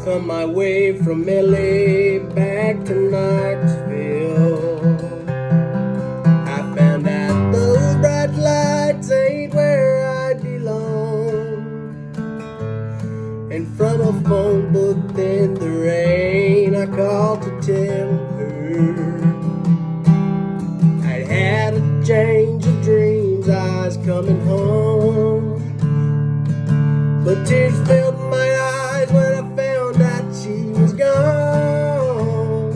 on my way from LA back to Knoxville. I found out those bright lights ain't where I belong. And from a phone booth in the rain, I called to tell her I'd had a change of dreams, I was coming home. But tears filled my eyes when I found out she was gone.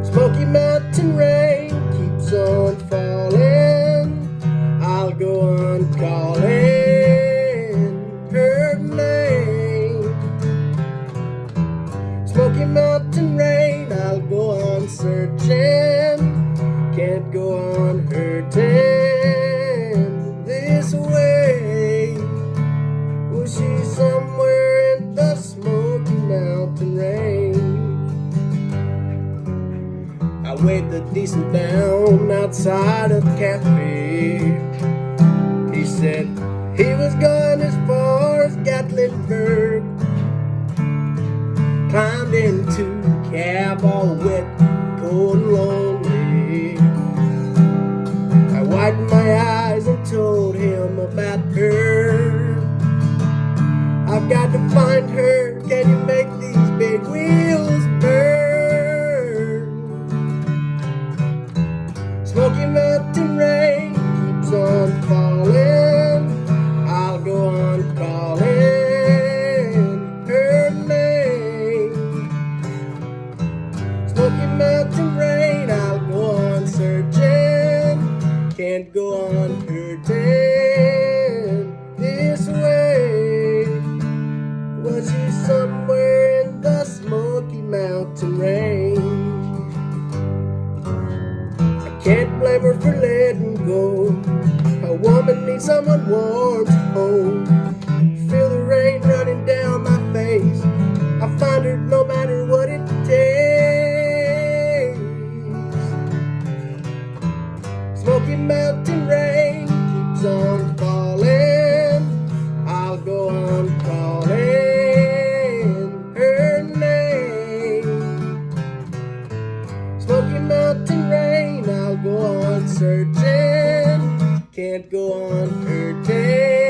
Smoky Mountain rain keeps on falling. I'll go on calling her name. Smoky Mountain rain, I'll go on searching. Can't go on hurting this way. Was she somewhere in the Smoky Mountain rain? I waved a diesel down outside a cafe. He said he was going as far as Gatlinburg. Climbed into a cab all wet, cold and lonely. I wiped my eyes and told him about her. I've got to find her. Can you make these big wheels burn? Smoky Mountain rain keeps on falling. I'll go on calling her name. Smoky Mountain rain, I'll go on searching. Can't go on hurting this way. Was she somewhere in the Smoky Mountain range? I can't blame her for letting go. A woman needs someone warm to hold. Feel the rain running down my face. I find her no matter what it takes. Smoky Mountain rain keeps on falling. I'll go on calling her name. Smoky Mountain rain, I'll go on searching. Can't go on hurting